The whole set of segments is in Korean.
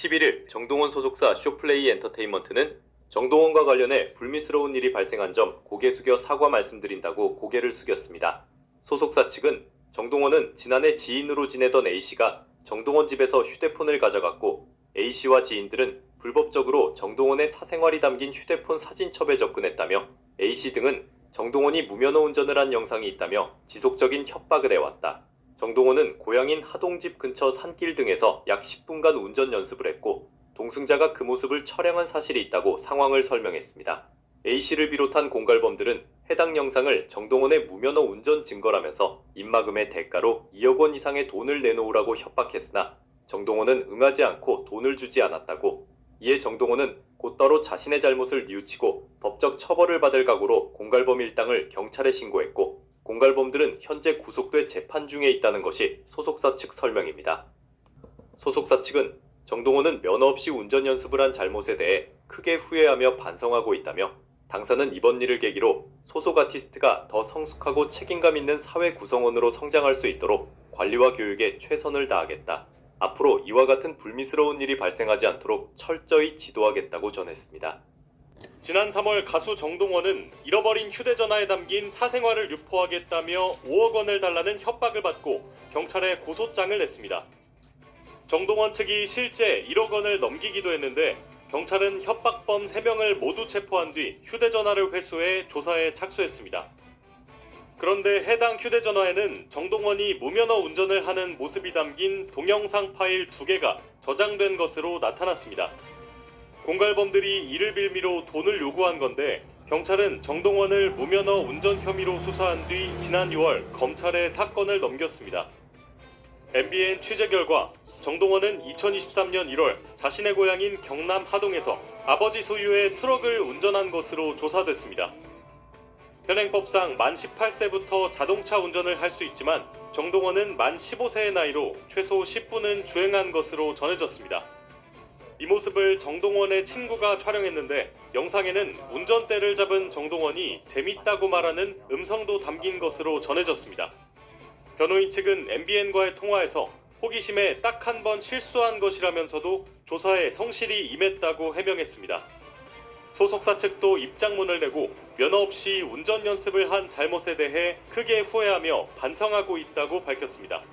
11일 정동원 소속사 쇼플레이 엔터테인먼트는 정동원과 관련해 불미스러운 일이 발생한 점 고개 숙여 사과 말씀드린다고 고개를 숙였습니다. 소속사 측은 정동원은 지난해 지인으로 지내던 A씨가 정동원 집에서 휴대폰을 가져갔고 A씨와 지인들은 불법적으로 정동원의 사생활이 담긴 휴대폰 사진첩에 접근했다며 A씨 등은 정동원이 무면허 운전을 한 영상이 있다며 지속적인 협박을 해왔다. 정동원은 고향인 하동집 근처 산길 등에서 약 10분간 운전 연습을 했고 동승자가 그 모습을 촬영한 사실이 있다고 상황을 설명했습니다. A씨를 비롯한 공갈범들은 해당 영상을 정동원의 무면허 운전 증거라면서 입막음의 대가로 2억 원 이상의 돈을 내놓으라고 협박했으나 정동원은 응하지 않고 돈을 주지 않았다고. 이에 정동원은 곧바로 자신의 잘못을 뉘우치고 법적 처벌을 받을 각오로 공갈범 일당을 경찰에 신고했고 공갈범들은 현재 구속돼 재판 중에 있다는 것이 소속사 측 설명입니다. 소속사 측은 정동원은 면허 없이 운전 연습을 한 잘못에 대해 크게 후회하며 반성하고 있다며 당사는 이번 일을 계기로 소속 아티스트가 더 성숙하고 책임감 있는 사회 구성원으로 성장할 수 있도록 관리와 교육에 최선을 다하겠다. 앞으로 이와 같은 불미스러운 일이 발생하지 않도록 철저히 지도하겠다고 전했습니다. 지난 3월 가수 정동원은 잃어버린 휴대전화에 담긴 사생활을 유포하겠다며 5억 원을 달라는 협박을 받고 경찰에 고소장을 냈습니다. 정동원 측이 실제 1억 원을 넘기기도 했는데 경찰은 협박범 3명을 모두 체포한 뒤 휴대전화를 회수해 조사에 착수했습니다. 그런데 해당 휴대전화에는 정동원이 무면허 운전을 하는 모습이 담긴 동영상 파일 2개가 저장된 것으로 나타났습니다. 공갈범들이 이를 빌미로 돈을 요구한 건데 경찰은 정동원을 무면허 운전 혐의로 수사한 뒤 지난 6월 검찰에 사건을 넘겼습니다. MBN 취재 결과 정동원은 2023년 1월 자신의 고향인 경남 하동에서 아버지 소유의 트럭을 운전한 것으로 조사됐습니다. 현행법상 만 18세부터 자동차 운전을 할 수 있지만 정동원은 만 15세의 나이로 최소 10분은 주행한 것으로 전해졌습니다. 이 모습을 정동원의 친구가 촬영했는데 영상에는 운전대를 잡은 정동원이 재밌다고 말하는 음성도 담긴 것으로 전해졌습니다. 변호인 측은 MBN과의 통화에서 호기심에 딱 한 번 실수한 것이라면서도 조사에 성실히 임했다고 해명했습니다. 소속사 측도 입장문을 내고 면허 없이 운전 연습을 한 잘못에 대해 크게 후회하며 반성하고 있다고 밝혔습니다.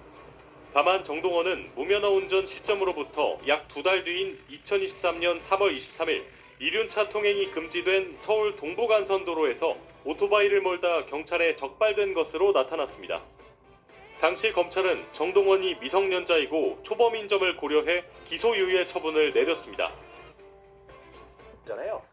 다만 정동원은 무면허 운전 시점으로부터 약 2달 뒤인 2023년 3월 23일 이륜차 통행이 금지된 서울 동부간선도로에서 오토바이를 몰다 경찰에 적발된 것으로 나타났습니다. 당시 검찰은 정동원이 미성년자이고 초범인 점을 고려해 기소유예 처분을 내렸습니다.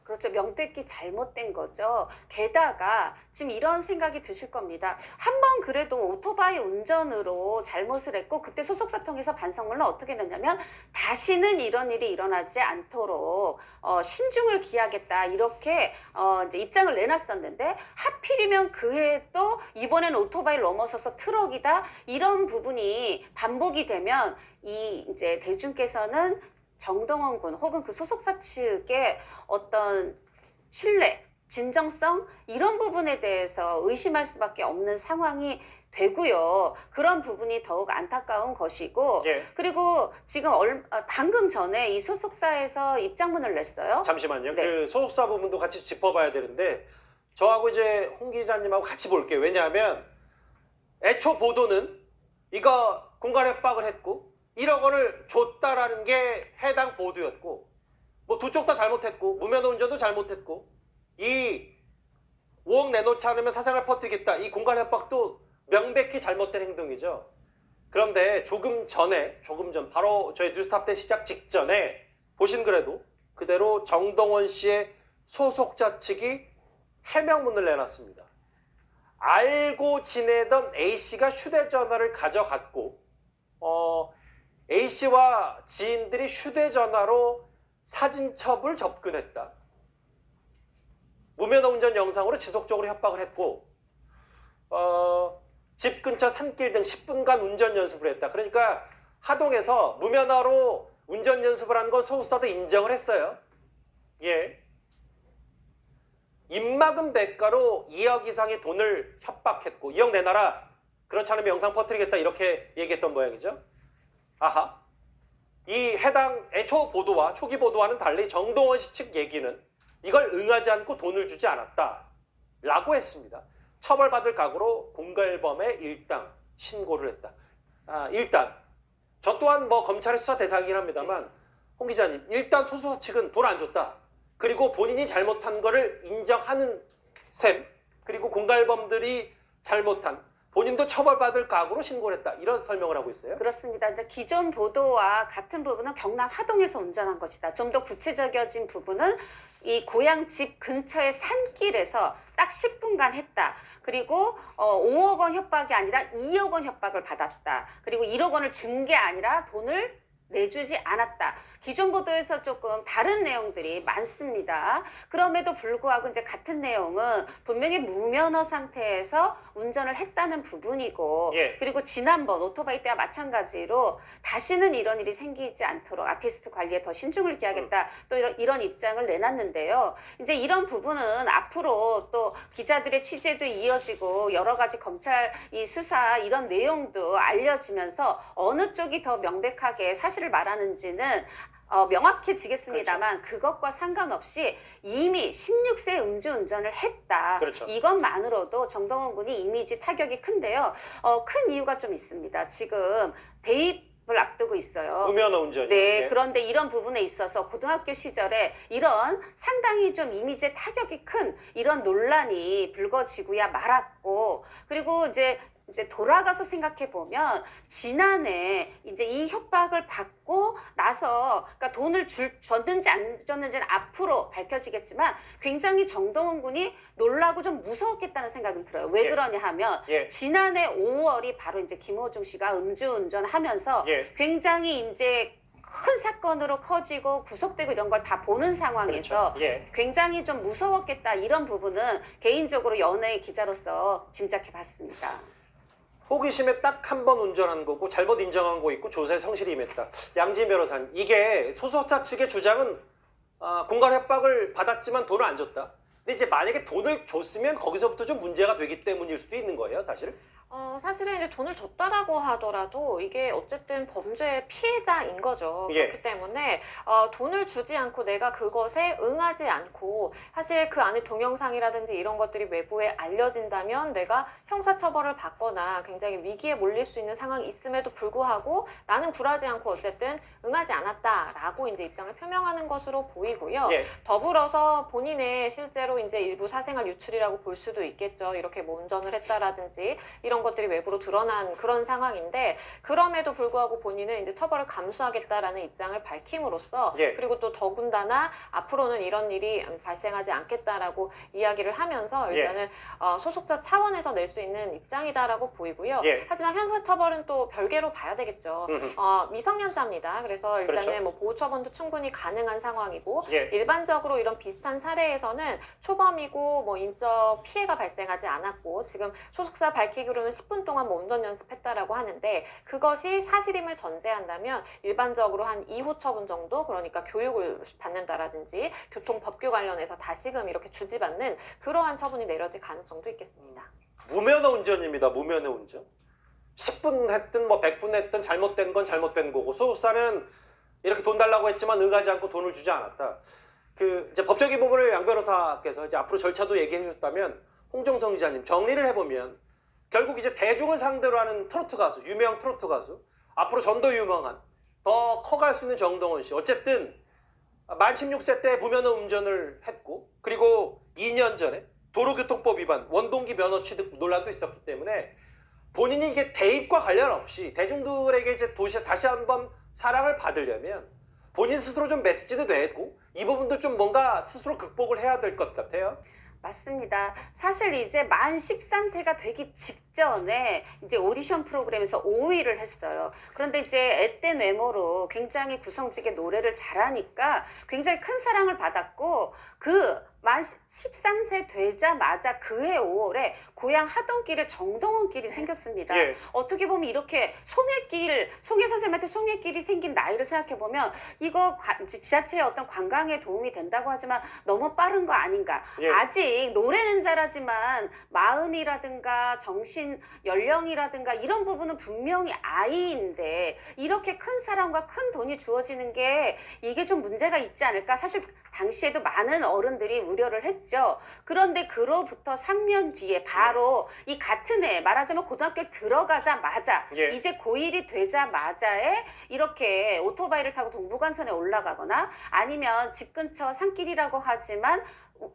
그렇죠. 명백히 잘못된 거죠. 게다가 지금 이런 생각이 드실 겁니다. 한 번 그래도 오토바이 운전으로 잘못을 했고 그때 소속사 통해서 반성문을 어떻게 냈냐면 다시는 이런 일이 일어나지 않도록 신중을 기하겠다 이렇게 이제 입장을 내놨었는데 하필이면 그해 또 이번엔 오토바이를 넘어서서 트럭이다 이런 부분이 반복이 되면 이 이제 대중께서는 정동원 군 혹은 그 소속사 측의 어떤 신뢰, 진정성 이런 부분에 대해서 의심할 수밖에 없는 상황이 되고요. 그런 부분이 더욱 안타까운 것이고 그리고 지금 방금 전에 이 소속사에서 입장문을 냈어요. 잠시만요. 네. 그 소속사 부분도 같이 짚어봐야 되는데 저하고 이제 홍 기자님하고 같이 볼게요. 왜냐하면 애초 보도는 이거 공갈 협박을 했고 1억 원을 줬다라는 게 해당 보도였고 뭐 두 쪽 다 잘못했고 무면허 운전도 잘못했고 이 5억 내놓지 않으면 사생활 퍼뜨리겠다 이 공갈 협박도 명백히 잘못된 행동이죠. 그런데 조금 전 바로 저희 뉴스탑 때 시작 직전에 보신 글에도 그대로 정동원 씨의 소속자 측이 해명문을 내놨습니다. 알고 지내던 A씨가 휴대전화를 가져갔고 A씨와 지인들이 휴대전화로 사진첩을 접근했다. 무면허 운전 영상으로 지속적으로 협박을 했고 집 근처 산길 등 10분간 운전 연습을 했다. 그러니까 하동에서 무면허로 운전 연습을 한 건 소속사도 인정을 했어요. 예. 입막음 대가로 2억 이상의 돈을 협박했고 2억 내놔라. 그렇지 않으면 영상 퍼뜨리겠다 이렇게 얘기했던 모양이죠. 아하. 이 해당 애초 보도와 초기 보도와는 달리 정동원 씨 측 얘기는 이걸 응하지 않고 돈을 주지 않았다라고 했습니다. 처벌받을 각오로 공갈범에 일당 신고를 했다. 일단 저 또한 뭐 검찰의 수사 대상이긴 합니다만 홍 기자님, 일단 소속사 측은 돈 안 줬다. 그리고 본인이 잘못한 거를 인정하는 셈, 그리고 공갈범들이 잘못한, 본인도 처벌받을 각오로 신고를 했다. 이런 설명을 하고 있어요. 그렇습니다. 이제 기존 보도와 같은 부분은 경남 하동에서 운전한 것이다. 좀 더 구체적인 부분은 이 고향 집 근처의 산길에서 딱 10분간 했다. 그리고 5억 원 협박이 아니라 2억 원 협박을 받았다. 그리고 1억 원을 준 게 아니라 돈을 내주지 않았다. 기존 보도에서 조금 다른 내용들이 많습니다. 그럼에도 불구하고 이제 같은 내용은 분명히 무면허 상태에서 운전을 했다는 부분이고, 예. 그리고 지난번 오토바이 때와 마찬가지로 다시는 이런 일이 생기지 않도록 아티스트 관리에 더 신중을 기하겠다. 또 이런 입장을 내놨는데요. 이제 이런 부분은 앞으로 또 기자들의 취재도 이어지고 여러 가지 검찰 이 수사 이런 내용도 알려지면서 어느 쪽이 더 명백하게 사실을 말하는지는 명확해지겠습니다만, 그것과 상관없이 이미 16세 음주운전을 했다. 그렇죠. 이것만으로도 정동원 군이 이미지 타격이 큰데요. 큰 이유가 좀 있습니다. 지금 대입을 앞두고 있어요. 무면허 운전. 네, 예. 그런데 이런 부분에 있어서 고등학교 시절에 이런 상당히 좀 이미지에 타격이 큰 이런 논란이 불거지고야 말았고, 그리고 이제 돌아가서 생각해 보면 지난해 이제 이 협박을 받고 나서, 그러니까 돈을 줬는지 안 줬는지는 앞으로 밝혀지겠지만 굉장히 정동원 군이 놀라고 좀 무서웠겠다는 생각은 들어요. 왜 예. 그러냐 하면 예. 지난해 5월이 바로 이제 김호중 씨가 음주운전하면서 예. 굉장히 이제 큰 사건으로 커지고 구속되고 이런 걸 다 보는 상황에서 그렇죠. 예. 굉장히 좀 무서웠겠다, 이런 부분은 개인적으로 연예 기자로서 짐작해 봤습니다. 호기심에 딱 한 번 운전한 거고 잘못 인정한 거 있고 조사에 성실히 임했다. 양지인 변호사님, 이게 소속사 측의 주장은 공갈 협박을 받았지만 돈을 안 줬다. 근데 이제 만약에 돈을 줬으면 거기서부터 좀 문제가 되기 때문일 수도 있는 거예요, 사실. 사실은 이제 돈을 줬다라고 하더라도 이게 어쨌든 범죄의 피해자인 거죠. 예. 그렇기 때문에 돈을 주지 않고 내가 그것에 응하지 않고, 사실 그 안에 동영상이라든지 이런 것들이 외부에 알려진다면 내가 형사처벌을 받거나 굉장히 위기에 몰릴 수 있는 상황이 있음에도 불구하고 나는 굴하지 않고 어쨌든 응하지 않았다라고 이제 입장을 표명하는 것으로 보이고요. 예. 더불어서 본인의 실제로 이제 일부 사생활 유출이라고 볼 수도 있겠죠. 이렇게 뭐 운전을 했다라든지 이런 것들이 외부로 드러난 그런 상황인데, 그럼에도 불구하고 본인은 이제 처벌을 감수하겠다라는 입장을 밝힘으로써, 예. 그리고 또 더군다나 앞으로는 이런 일이 발생하지 않겠다라고 이야기를 하면서 일단은 소속사 차원에서 낼 수 있는 입장이다라고 보이고요. 예. 하지만 형사처벌은 또 별개로 봐야 되겠죠. 미성년자입니다. 그래서 일단은 그렇죠. 뭐 보호처분도 충분히 가능한 상황이고, 예. 일반적으로 이런 비슷한 사례에서는 초범이고 뭐 인적 피해가 발생하지 않았고, 지금 소속사 밝히기로는 10분 동안 뭐 운전 연습했다라고 하는데, 그것이 사실임을 전제한다면 일반적으로 한 2호 처분 정도, 그러니까 교육을 받는다라든지 교통법규 관련해서 다시금 이렇게 주지받는 그러한 처분이 내려질 가능성도 있겠습니다. 무면허 운전입니다. 무면허 운전. 10분 했든 뭐 100분 했든 잘못된 건 잘못된 거고, 소속사는 이렇게 돈 달라고 했지만 응하지 않고 돈을 주지 않았다. 그 이제 법적인 부분을 양 변호사께서 이제 앞으로 절차도 얘기해 주셨다면, 홍정성 기자님, 정리를 해보면 결국 이제 대중을 상대로 하는 트로트 가수, 유명 트로트 가수, 앞으로 전도 유명한, 더 커갈 수 있는 정동원 씨, 어쨌든 만 16세 때 무면허 운전을 했고, 그리고 2년 전에 도로교통법 위반, 원동기 면허 취득 논란도 있었기 때문에 본인이 이게 대입과 관련 없이 대중들에게 이제 다시 한번 사랑을 받으려면 본인 스스로 좀 메시지도 내고 이 부분도 좀 뭔가 스스로 극복을 해야 될 것 같아요. 맞습니다. 사실 이제 만 13세가 되기 직전에 이제 오디션 프로그램에서 5위를 했어요. 그런데 이제 앳된 외모로 굉장히 구성지게 노래를 잘하니까 굉장히 큰 사랑을 받았고, 그 만 13세 되자마자 그해 5월에 고향 하동길에 정동원길이 생겼습니다. 예. 어떻게 보면 이렇게 송해 선생님한테 송해길이 생긴 나이를 생각해 보면 이거 지자체의 어떤 관광에 도움이 된다고 하지만 너무 빠른 거 아닌가. 예. 아직 노래는 잘하지만 마음이라든가 정신 연령이라든가 이런 부분은 분명히 아이인데 이렇게 큰 사랑과 큰 돈이 주어지는 게 이게 좀 문제가 있지 않을까. 사실 당시에도 많은 어른들이 우려를 했죠. 그런데 그로부터 3년 뒤에 바로 이 같은 해 말하자면 고등학교를 들어가자마자 예. 이제 고1이 되자마자에 이렇게 오토바이를 타고 동부간선에 올라가거나 아니면 집 근처 산길이라고 하지만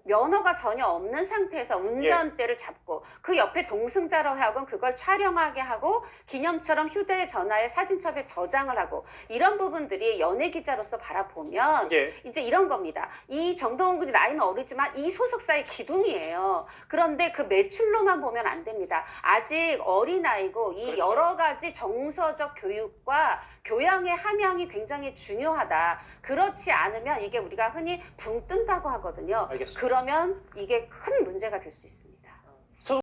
면허가 전혀 없는 상태에서 운전대를 잡고 그 옆에 동승자로 하여금 그걸 촬영하게 하고 기념처럼 휴대전화에 사진첩에 저장을 하고 이런 부분들이 연예 기자로서 바라보면 예. 이제 이런 겁니다. 이 정동원 군이 나이는 어리지만 이 소속사의 기둥이에요. 그런데 그 매출로만 보면 안 됩니다. 아직 어린아이고 이 그렇죠. 여러 가지 정서적 교육과 교양의 함양이 굉장히 중요하다. 그렇지 않으면 이게 우리가 흔히 붕 뜬다고 하거든요. 알겠습니다. 그러면 이게 큰 문제가 될 수 있습니다.